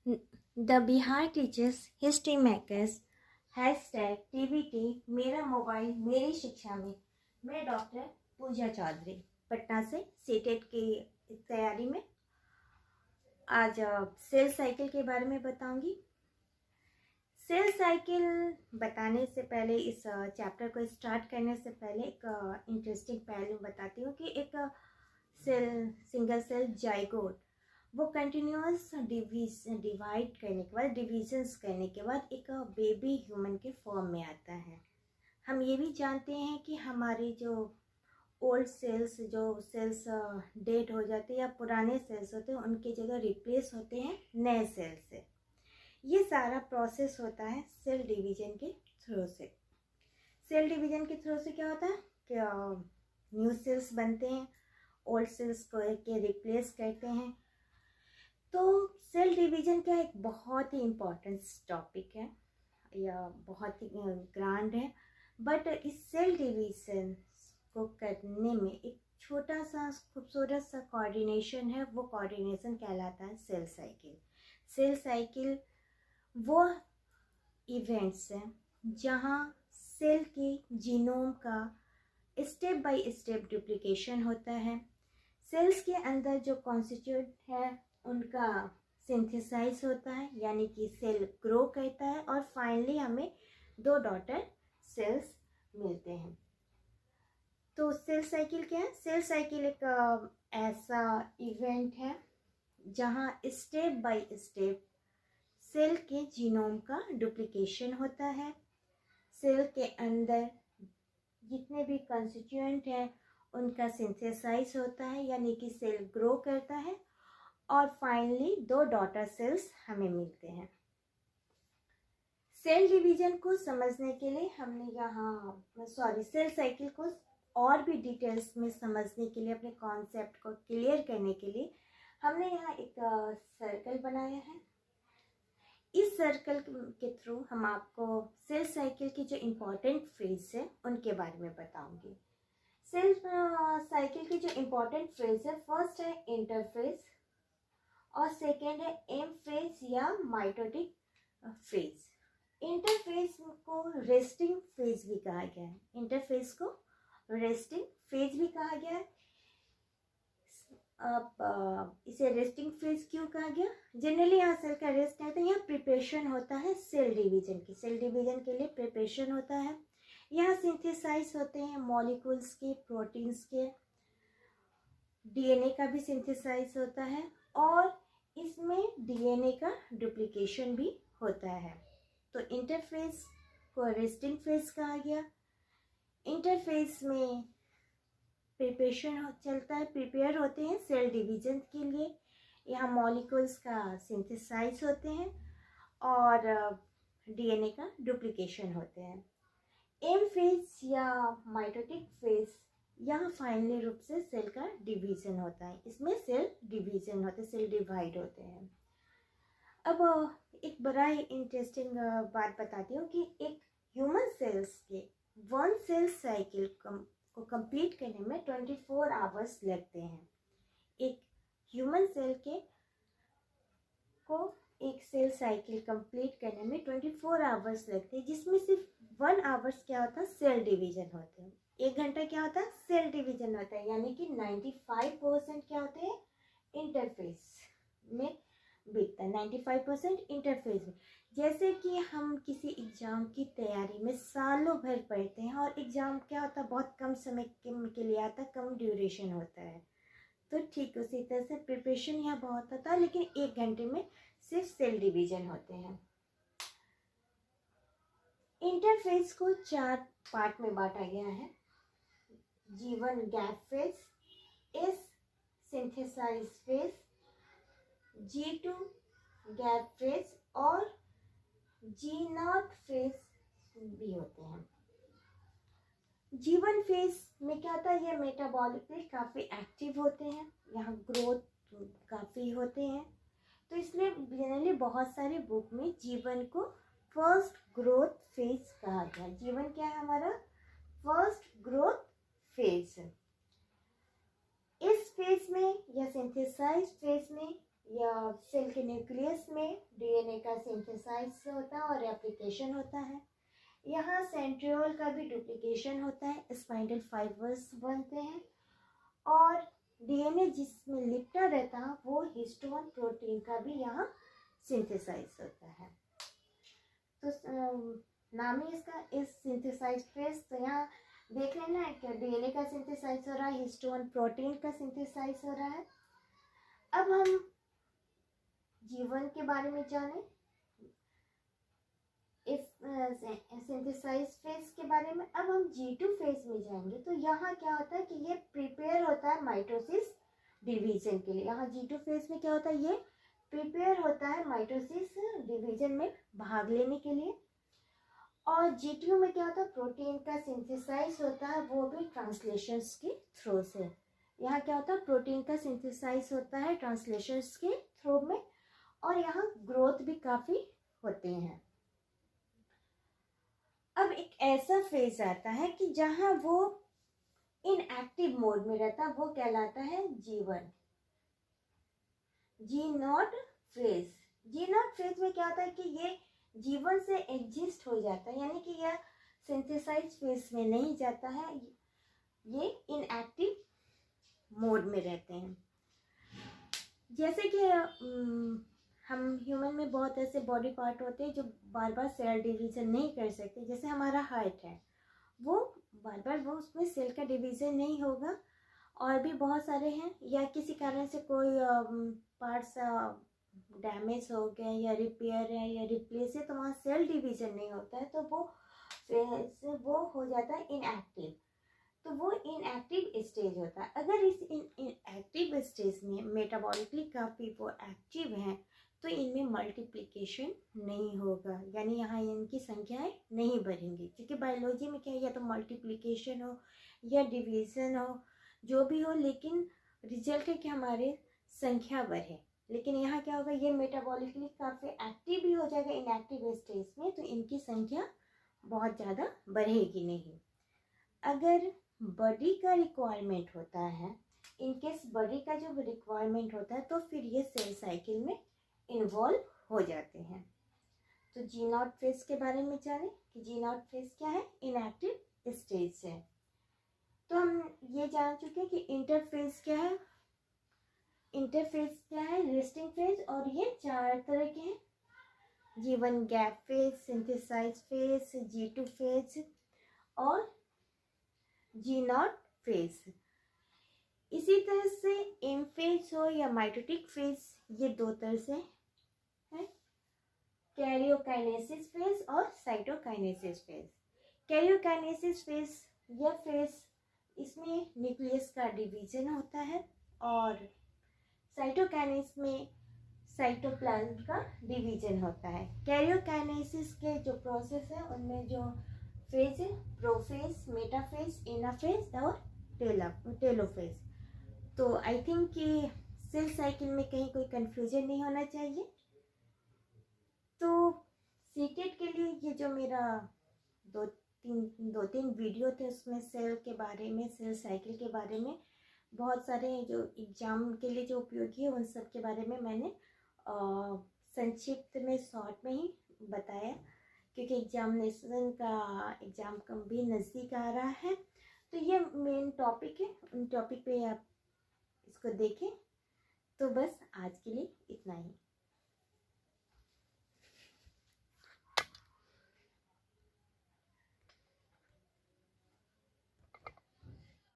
The Bihar teachers history makers hashtag TBT मेरा mobile मेरी शिक्षा में। मैं डॉक्टर पूजा चौधरी पटना से सीटेट की तैयारी में आज सेल साइकिल के बारे में बताऊंगी। सेल साइकिल बताने से पहले, इस चैप्टर को स्टार्ट करने से पहले एक इंटरेस्टिंग पहलू बताती हूँ कि एक सिंगल सेल जाइगोट वो कंटिन्यूअस डिवाइड करने के बाद, डिविजन्स करने के बाद एक बेबी ह्यूमन के फॉर्म में आता है। हम ये भी जानते हैं कि हमारे जो ओल्ड सेल्स, जो सेल्स डेड हो जाते हैं या पुराने सेल्स होते हैं, उनकी जगह रिप्लेस होते हैं नए सेल से। ये सारा प्रोसेस होता है सेल डिवीजन के थ्रू से। सेल डिवीजन के थ्रू से क्या होता है कि न्यू सेल्स बनते हैं, ओल्ड सेल्स को के रिप्लेस करते हैं। तो सेल डिवीजन का एक बहुत ही इम्पोर्टेंट टॉपिक है या बहुत ही ग्रैंड है, बट इस सेल डिवीजन को करने में एक छोटा सा खूबसूरत सा कोऑर्डिनेशन है। वो कोऑर्डिनेशन कहलाता है सेल साइकिल। सेल साइकिल वो इवेंट्स हैं जहाँ सेल के जीनोम का स्टेप बाय स्टेप डुप्लीकेशन होता है। सेल्स के अंदर जो कॉन्स्टिट्यूट है उनका सिंथेसाइज होता है, यानी कि सेल ग्रो करता है और फाइनली हमें 2 डॉटर सेल्स मिलते हैं। तो सेल साइकिल क्या है? सेल साइकिल एक ऐसा इवेंट है जहाँ स्टेप बाय स्टेप सेल के जीनोम का डुप्लीकेशन होता है। सेल के अंदर जितने भी कंस्टिट्यूएंट हैं उनका सिंथेसाइज होता है, यानी कि सेल ग्रो करता है और फाइनली 2 डॉटर सेल्स हमें मिलते हैं। सेल डिवीजन को समझने के लिए हमने सेल साइकिल को और भी डिटेल्स में समझने के लिए, अपने कॉन्सेप्ट को क्लियर करने के लिए हमने यहाँ एक सर्कल बनाया है। इस सर्कल के थ्रू हम आपको सेल साइकिल की जो इम्पोर्टेंट फेज है उनके बारे में बताऊंगी। सेल साइकिल की जो इम्पोर्टेंट फेज है, फर्स्ट है इंटरफेज और सेकेंड है एम फेज या माइटोटिक फेज। इंटरफेज को रेस्टिंग फेज भी कहा गया है। इंटरफेज को रेस्टिंग फेज भी कहा गया है। अब इसे रेस्टिंग फेज क्यों कहा गया? जनरली यहाँ सेल का रेस्ट कहते हैं। यहाँ प्रिपरेशन होता है सेल डिवीजन की। सेल डिवीजन के लिए प्रिपरेशन होता है। यहाँ सिंथेसाइज होते हैं मॉलिक्यूल्स के, प्रोटीन्स के, डीएनए का भी सिंथेसाइज होता है और इसमें डीएनए का डुप्लीकेशन भी होता है। तो इंटरफेज को रेस्टिंग फेज कहा गया। इंटरफेज में प्रिपरेशन चलता है, प्रिपेयर होते हैं सेल डिवीजन के लिए। यहाँ मॉलिक्यूल्स का सिंथेसाइज होते हैं और डीएनए का डुप्लीकेशन होते हैं। एम फेज या माइटोटिक फेज, यहाँ फाइनली रूप से सेल का डिवीजन होता है। इसमें सेल डिवीजन होते हैं, सेल डिवाइड होते हैं। अब एक बड़ा ही इंटरेस्टिंग बात बताती हूँ कि एक ह्यूमन सेल्स के 1 सेल साइकिल को कंप्लीट करने में 24 आवर्स लगते हैं। एक ह्यूमन सेल को एक सेल साइकिल कंप्लीट करने में 24 आवर्स लगते हैं, जिसमें सिर्फ 1 आवर्स क्या होता है? सेल डिवीजन होते हैं। 1 घंटा क्या होता है? सेल डिवीजन होता है। यानी कि 95% क्या होते हैं? इंटरफेस में बीतता है। 95% इंटरफेस में। जैसे कि हम किसी एग्ज़ाम की तैयारी में सालों भर पढ़ते हैं और एग्ज़ाम क्या होता है? बहुत कम समय के लिए आता है, कम ड्यूरेशन होता है। तो ठीक उसी तरह से प्रिपरेशन यहाँ बहुत होता है, लेकिन 1 घंटे में सिर्फ सेल डिवीजन होते हैं। इंटरफेज को 4 पार्ट में बांटा गया है। G1 gap phase, S synthesize phase, G2 gap phase और G0 फेज भी होते हैं। G1 फेज में क्या होता है? ये मेटाबॉलिकली काफ़ी एक्टिव होते हैं, यहाँ ग्रोथ काफ़ी होते हैं। तो इसलिए जनरली बहुत सारे बुक में G1 को फर्स्ट ग्रोथ फेज कहा गया। G1 क्या है? हमारा फर्स्ट ग्रोथ फेज। इस फेज में या सिंथेसाइज फेज में या सेल के न्यूक्लियस में डीएनए का सिंथेसाइज होता है और रेप्लिकेशन होता है। यहाँ सेंट्रियोल का भी डुप्लीकेशन होता है, स्पाइंडल फाइबर्स बनते हैं और डीएनए जिसमें लिपटा रहता है वो हिस्टोन प्रोटीन का भी यहाँ सिंथेसाइज होता है। तो नाम ही इसका इस सिंथेसाइज फेज। तो यहाँ देख लेना है क्या डीएनए का सिंथेसाइज हो रहा है, हिस्टोन प्रोटीन का सिंथेसाइज हो रहा है। अब हम जीवन के बारे में जाने, इस सिंथेसाइज फेज के बारे में। अब हम G2 फेज में जाएंगे। तो यहाँ क्या होता है कि ये प्रिपेयर होता है माइटोसिस डिवीजन के लिए। यहाँ G2 फेज में क्या होता है, ये प्रिपेयर होता है माइटोसिस डिवीजन में भाग लेने के लिए। और G2 में क्या होता है, प्रोटीन का सिंथेसाइज होता है, वो भी ट्रांसलेशंस के थ्रू से। यहाँ क्या होता है, प्रोटीन का सिंथेसाइज होता है ट्रांसलेशंस के थ्रू में, और यहाँ ग्रोथ भी काफ़ी होते हैं। अब एक ऐसा फेज आता है कि जहाँ वो इनएक्टिव मोड में रहता है, वो कहलाता है G1, G0 phase. G0 phase में क्या होता है कि ये जीवन से एग्जिस्ट हो जाता है, यानी कि यह सिंथेसाइज फेज में नहीं जाता है, ये इनएक्टिव मोड में रहते हैं। जैसे कि हम ह्यूमन में बहुत ऐसे बॉडी पार्ट होते हैं जो बार बार सेल डिवीज़न नहीं कर सकते। जैसे हमारा हार्ट है, वो बार बार वो उसमें सेल का डिवीज़न नहीं होगा। और भी बहुत सारे हैं, या किसी कारण से कोई पार्ट्स डैमेज हो गए या रिपेयर है या रिप्लेस है, तो वहाँ सेल डिवीज़न नहीं होता है, तो वो हो जाता है इनएक्टिव। तो वो इनएक्टिव स्टेज होता है। अगर इस इनएक्टिव स्टेज में मेटाबॉलिकली काफ़ी वो एक्टिव हैं, तो इनमें मल्टीप्लिकेशन नहीं होगा, यानी यहाँ इनकी संख्याएं नहीं बढ़ेंगी। क्योंकि बायोलॉजी में क्या है, या तो मल्टीप्लिकेशन हो या डिवीज़न हो, जो भी हो, लेकिन रिजल्ट है कि हमारे संख्या बढ़े। लेकिन यहाँ क्या होगा, ये मेटाबॉलिकली काफ़ी एक्टिव भी हो जाएगा इनएक्टिव स्टेज में, तो इनकी संख्या बहुत ज़्यादा बढ़ेगी नहीं। अगर बॉडी का रिक्वायरमेंट होता है, इनकेस बॉडी का जो रिक्वायरमेंट होता है, तो फिर ये सेल साइकिल में इन्वॉल्व हो जाते हैं। तो G0 फेज के बारे में जानें कि G0 फेज क्या है, इनएक्टिव स्टेज है। तो हम ये जान चुके हैं कि इंटरफेज क्या है। इंटरफेज क्या है, रेस्टिंग फेज, और ये 4 तरह के हैं, G1 gap phase, synthesize phase, G2 phase और G0 फेज। इसी तरह से एम फेज हो या माइटोटिक फेज, ये 2 तरह से है, कैरियोकाइनेसिस फेज और साइटोकाइनेसिस फेज। कैरियोकाइनेसिस फेज यह फेज, इसमें न्यूक्लियस का डिवीजन होता है, और साइटोकाइनेसिस में साइटोप्लाज्म का डिवीजन होता है। कैरियोकाइनेसिस के जो प्रोसेस है, उनमें जो फेज है, प्रोफेज, मेटाफेज, एनाफेज और टेलोफेज। तो आई थिंक कि सेल साइकिल में कहीं कोई कंफ्यूजन नहीं होना चाहिए। तो सीटेट के लिए ये जो मेरा दो तीन वीडियो थे, उसमें सेल के बारे में, सेल साइकिल के बारे में, बहुत सारे जो एग्ज़ाम के लिए जो उपयोगी है, उन सब के बारे में मैंने संक्षिप्त में, शॉर्ट में ही बताया, क्योंकि एग्ज़ाम का भी नज़दीक आ रहा है। तो ये मेन टॉपिक है, उन टॉपिक पे आप इसको देखें। तो बस आज के लिए इतना ही।